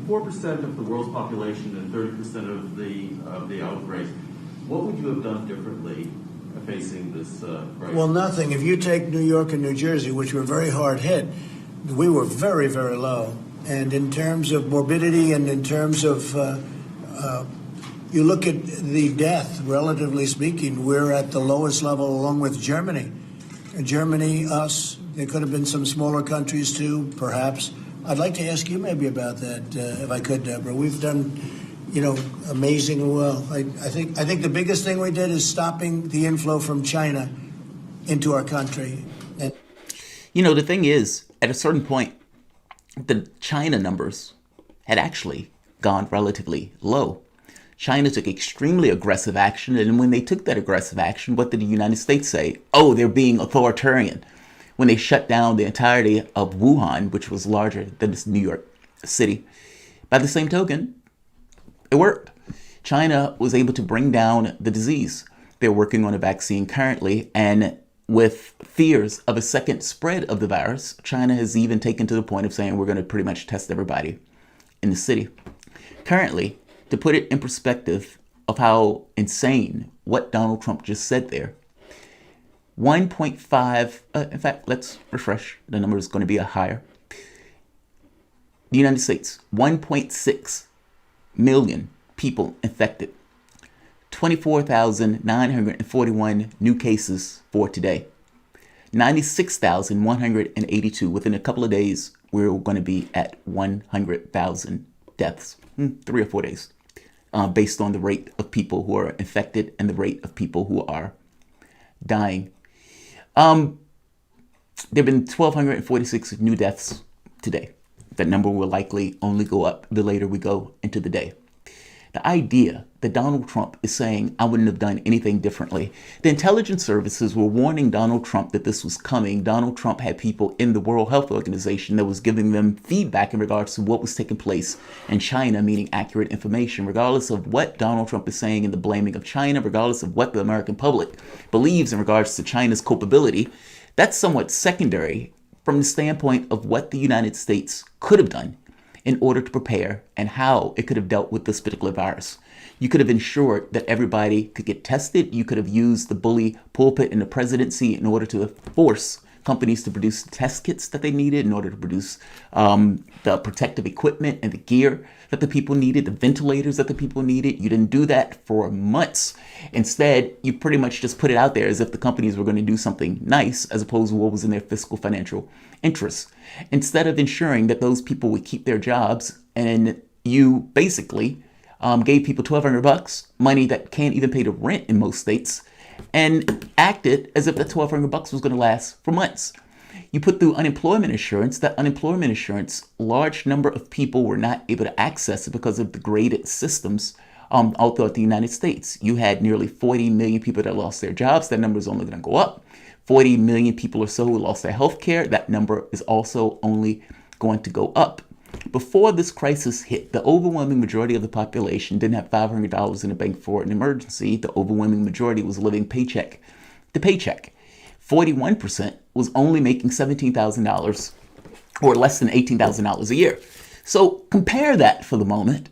4% of the world's population and 30% of the outbreak. What would you have done differently facing this crisis? Well, nothing. If you take New York and New Jersey, which were very hard hit, we were very, very low. And in terms of morbidity and in terms of, you look at the death, relatively speaking, we're at the lowest level along with Germany. Germany, us, there could have been some smaller countries too, perhaps. I'd like to ask you maybe about that, if I could, Deborah. We've done, amazing well. I think the biggest thing we did is stopping the inflow from China into our country. And the thing is, at a certain point, the China numbers had actually gone relatively low. China took extremely aggressive action, and when they took that aggressive action, what did the United States say? Oh, they're being authoritarian. When they shut down the entirety of Wuhan, which was larger than New York City. By the same token, it worked. China was able to bring down the disease. They're working on a vaccine currently, and with fears of a second spread of the virus, China has even taken to the point of saying we're going to pretty much test everybody in the city. Currently, to put it in perspective of how insane what Donald Trump just said there, 1.5, in fact, let's refresh. The number is going to be higher. The United States, 1.6 million people infected. 24,941 new cases for today. 96,182. Within a couple of days, we're going to be at 100,000 deaths. 3 or 4 days. Based on the rate of people who are infected and the rate of people who are dying. There have been 1,246 new deaths today. That number will likely only go up the later we go into the day. The idea that Donald Trump is saying, I wouldn't have done anything differently. The intelligence services were warning Donald Trump that this was coming. Donald Trump had people in the World Health Organization that was giving them feedback in regards to what was taking place in China, meaning accurate information, regardless of what Donald Trump is saying in the blaming of China, regardless of what the American public believes in regards to China's culpability. That's somewhat secondary from the standpoint of what the United States could have done in order to prepare and how it could have dealt with this particular virus. You could have ensured that everybody could get tested. You could have used the bully pulpit in the presidency in order to force companies to produce the test kits that they needed, in order to produce the protective equipment and the gear that the people needed, the ventilators that the people needed. You didn't do that for months. Instead, you pretty much just put it out there as if the companies were going to do something nice as opposed to what was in their fiscal financial interests. Instead of ensuring that those people would keep their jobs, and you basically gave people $1,200, money that can't even pay the rent in most states, and acted as if that $1,200 was going to last for months. You put through unemployment insurance. That unemployment insurance, large number of people were not able to access it because of degraded systems all throughout the United States. You had nearly 40 million people that lost their jobs. That number is only going to go up. 40 million people or so who lost their health care. That number is also only going to go up. Before this crisis hit, the overwhelming majority of the population didn't have $500 in the bank for an emergency. The overwhelming majority was living paycheck to paycheck. 41% was only making $17,000 or less than $18,000 a year. So compare that for the moment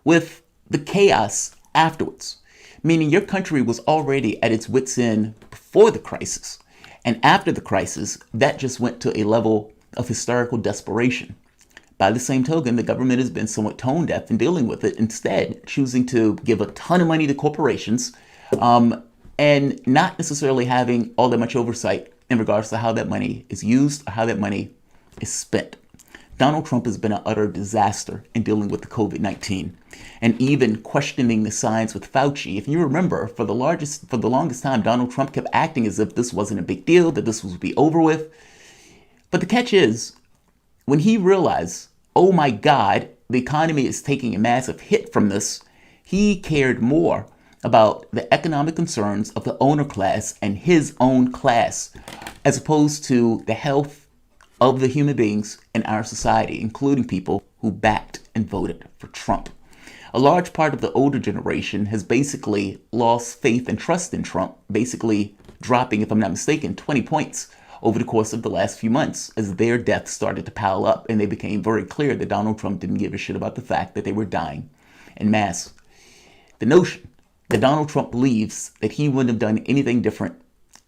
with the chaos afterwards, meaning your country was already at its wit's end before the crisis. And after the crisis, that just went to a level of hysterical desperation. By the same token, the government has been somewhat tone deaf in dealing with it, instead choosing to give a ton of money to corporations and not necessarily having all that much oversight in regards to how that money is used or how that money is spent. Donald Trump has been an utter disaster in dealing with the COVID-19 and even questioning the science with Fauci. If you remember, for the longest time, Donald Trump kept acting as if this wasn't a big deal, that this would be over with. But the catch is, when he realized, oh my God, the economy is taking a massive hit from this, he cared more about the economic concerns of the owner class and his own class, as opposed to the health of the human beings in our society, including people who backed and voted for Trump. A large part of the older generation has basically lost faith and trust in Trump, basically dropping, if I'm not mistaken, 20 points over the course of the last few months as their deaths started to pile up and they became very clear that Donald Trump didn't give a shit about the fact that they were dying en masse. The notion that Donald Trump believes that he wouldn't have done anything different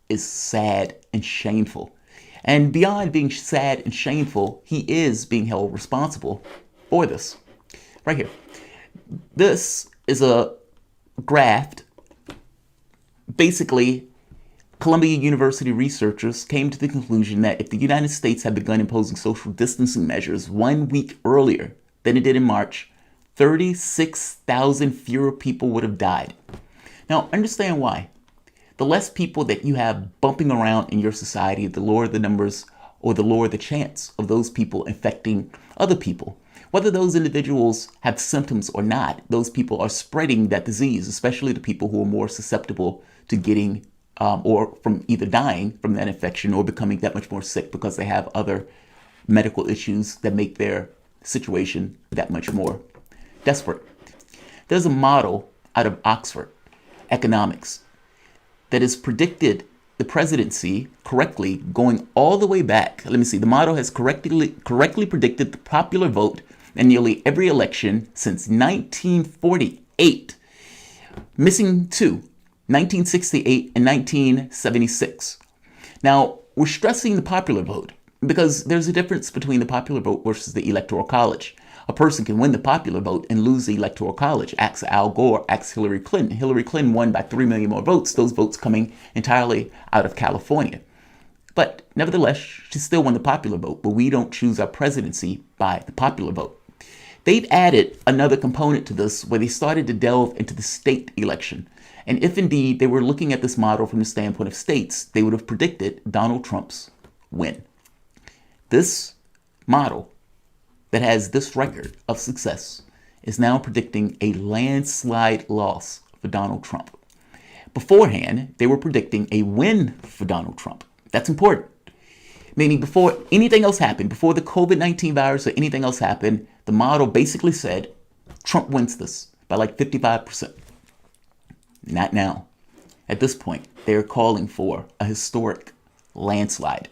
is sad and shameful. And beyond being sad and shameful, he is being held responsible for this. Right here. This is a graft. Basically, Columbia University researchers came to the conclusion that if the United States had begun imposing social distancing measures 1 week earlier than it did in March, 36,000 fewer people would have died. Now, understand why. The less people that you have bumping around in your society, the lower the numbers or the lower the chance of those people infecting other people. Whether those individuals have symptoms or not, those people are spreading that disease, especially the people who are more susceptible to getting or from either dying from that infection or becoming that much more sick because they have other medical issues that make their situation that much more desperate. There's a model out of Oxford economics that has predicted the presidency correctly going all the way back. Let me see. The model has correctly predicted the popular vote in nearly every election since 1948, missing two, 1968 and 1976. Now, we're stressing the popular vote because there's a difference between the popular vote versus the electoral college. A person can win the popular vote and lose the electoral college. Ask Al Gore, ask Hillary Clinton. Hillary Clinton won by 3 million more votes, those votes coming entirely out of California. But nevertheless, she still won the popular vote, but we don't choose our presidency by the popular vote. They've added another component to this where they started to delve into the state election. And if indeed they were looking at this model from the standpoint of states, they would have predicted Donald Trump's win. This model that has this record of success is now predicting a landslide loss for Donald Trump. Beforehand, they were predicting a win for Donald Trump. That's important. Meaning before anything else happened, before the COVID-19 virus or anything else happened, the model basically said Trump wins this by like 55%. Not now. At this point, they're calling for a historic landslide.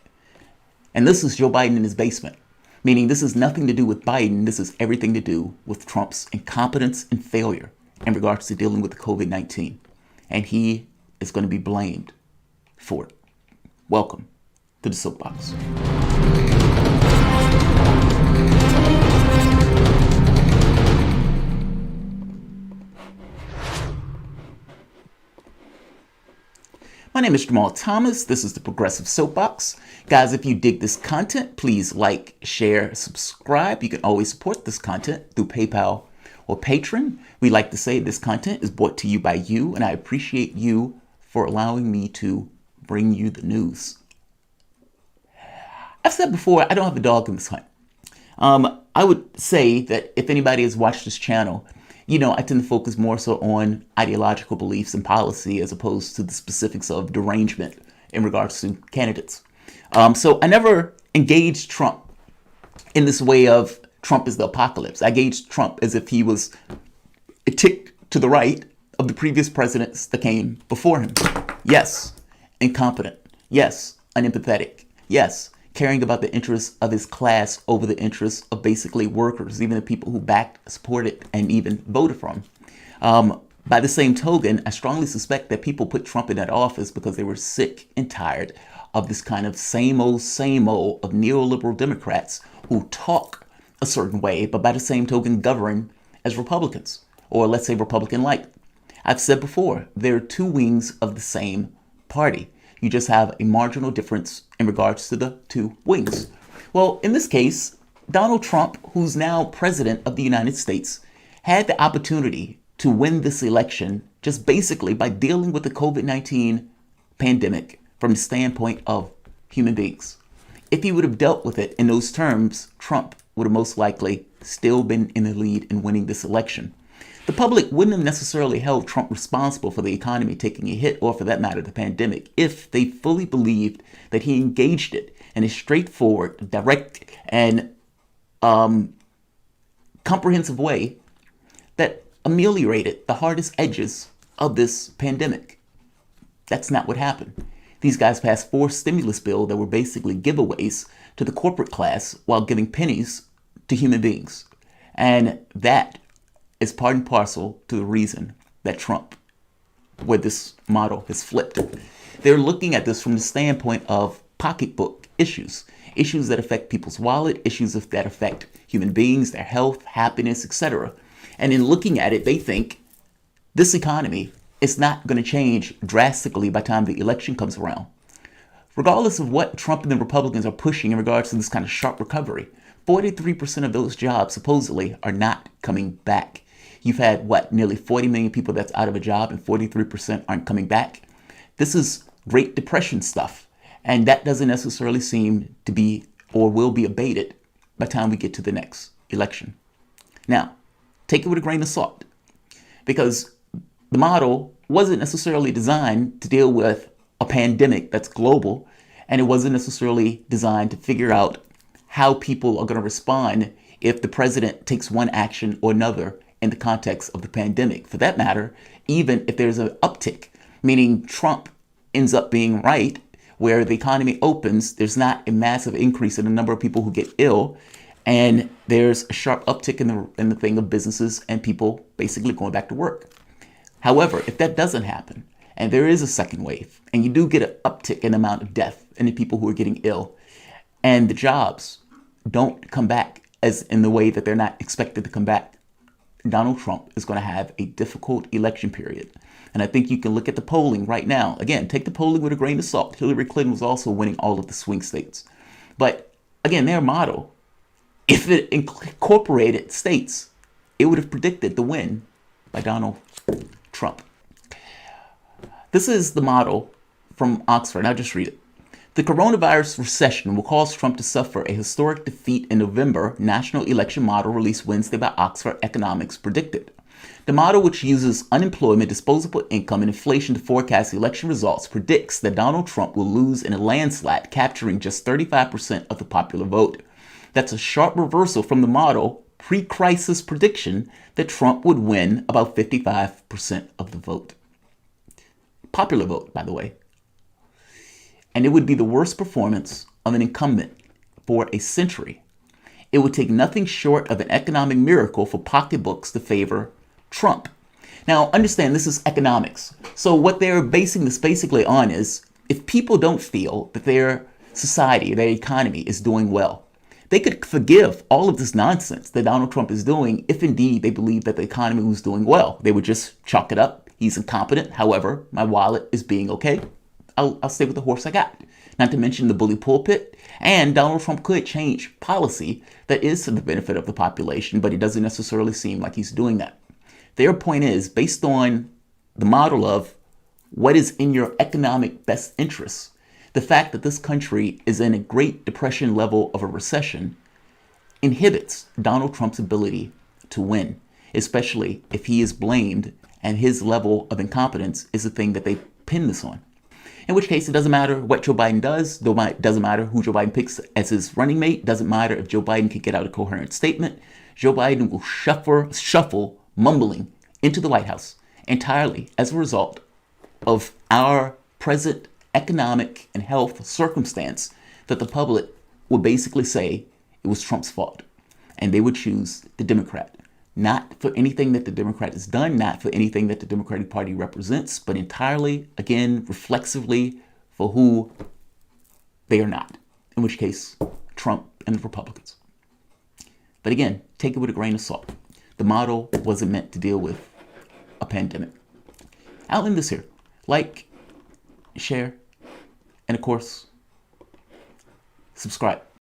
And this is Joe Biden in his basement. Meaning this has nothing to do with Biden. This is everything to do with Trump's incompetence and failure in regards to dealing with the COVID-19. And he is going to be blamed for it. Welcome to the Soapbox. My name is Jamal Thomas. This is the Progressive Soapbox. Guys, if you dig this content, please like, share, subscribe. You can always support this content through PayPal or Patreon. We like to say this content is brought to you by you, and I appreciate you for allowing me to bring you the news. I've said before, I don't have a dog in this hunt. I would say that if anybody has watched this channel, I tend to focus more so on ideological beliefs and policy as opposed to the specifics of derangement in regards to candidates. So I never engaged Trump in this way of Trump is the apocalypse. I engaged Trump as if he was a tick to the right of the previous presidents that came before him. Yes, incompetent. Yes, unempathetic. Yes, caring about the interests of his class over the interests of basically workers, even the people who backed, supported, and even voted for him. By the same token, I strongly suspect that people put Trump in that office because they were sick and tired of this kind of same old of neoliberal Democrats who talk a certain way, but by the same token govern as Republicans, or let's say Republican-like. I've said before, there are two wings of the same party. You just have a marginal difference in regards to the two wings. Well, in this case, Donald Trump, who's now president of the United States, had the opportunity to win this election just basically by dealing with the COVID-19 pandemic from the standpoint of human beings. If he would have dealt with it in those terms, Trump would have most likely still been in the lead in winning this election. The public wouldn't have necessarily held Trump responsible for the economy taking a hit, or for that matter, the pandemic, if they fully believed that he engaged it in a straightforward, direct, and comprehensive way that ameliorated the hardest edges of this pandemic. That's not what happened. These guys passed 4 stimulus bills that were basically giveaways to the corporate class while giving pennies to human beings. And that is part and parcel to the reason that Trump, where this model has flipped. They're looking at this from the standpoint of pocketbook issues, issues that affect people's wallet, issues that affect human beings, their health, happiness, etc. And in looking at it, they think this economy is not going to change drastically by the time the election comes around. Regardless of what Trump and the Republicans are pushing in regards to this kind of sharp recovery, 43% of those jobs supposedly are not coming back. You've had, nearly 40 million people that's out of a job and 43% aren't coming back. This is Great Depression stuff. And that doesn't necessarily seem to be or will be abated by the time we get to the next election. Now, take it with a grain of salt, because the model wasn't necessarily designed to deal with a pandemic that's global, and it wasn't necessarily designed to figure out how people are going to respond if the president takes one action or another in the context of the pandemic. For that matter, even if there's an uptick, meaning Trump ends up being right, where the economy opens, there's not a massive increase in the number of people who get ill, and there's a sharp uptick in the thing of businesses and people basically going back to work. However, if that doesn't happen, and there is a second wave, and you do get an uptick in the amount of death and the people who are getting ill, and the jobs don't come back as in the way that they're not expected to come back, Donald Trump is going to have a difficult election period. And I think you can look at the polling right now. Again, take the polling with a grain of salt. Hillary Clinton was also winning all of the swing states. But again, their model, if it incorporated states, it would have predicted the win by Donald Trump. This is the model from Oxford. I'll just read it. The coronavirus recession will cause Trump to suffer a historic defeat in November, national election model released Wednesday by Oxford Economics predicted. The model, which uses unemployment, disposable income, and inflation to forecast election results, predicts that Donald Trump will lose in a landslide, capturing just 35% of the popular vote. That's a sharp reversal from the model pre-crisis prediction that Trump would win about 55% of the vote. Popular vote, by the way. And it would be the worst performance of an incumbent for a century. It would take nothing short of an economic miracle for pocketbooks to favor Trump. Now, understand this is economics. So what they're basing this basically on is if people don't feel that their society, their economy is doing well, they could forgive all of this nonsense that Donald Trump is doing if indeed they believe that the economy was doing well. They would just chalk it up. He's incompetent. However, my wallet is being okay. I'll stay with the horse I got. Not to mention the bully pulpit. And Donald Trump could change policy that is to the benefit of the population, but it doesn't necessarily seem like he's doing that. Their point is, based on the model of what is in your economic best interests, the fact that this country is in a Great Depression level of a recession inhibits Donald Trump's ability to win, especially if he is blamed and his level of incompetence is the thing that they pin this on. In which case, it doesn't matter what Joe Biden does. It doesn't matter who Joe Biden picks as his running mate. It doesn't matter if Joe Biden can get out a coherent statement. Joe Biden will shuffle mumbling into the White House entirely as a result of our present economic and health circumstance that the public would basically say it was Trump's fault. And they would choose the Democrat. Not for anything that the Democrat has done, not for anything that the Democratic Party represents, but entirely, again, reflexively for who they are not. In which case, Trump and the Republicans. But again, take it with a grain of salt. The model wasn't meant to deal with a pandemic. I'll end this here. Like, share, and of course, subscribe.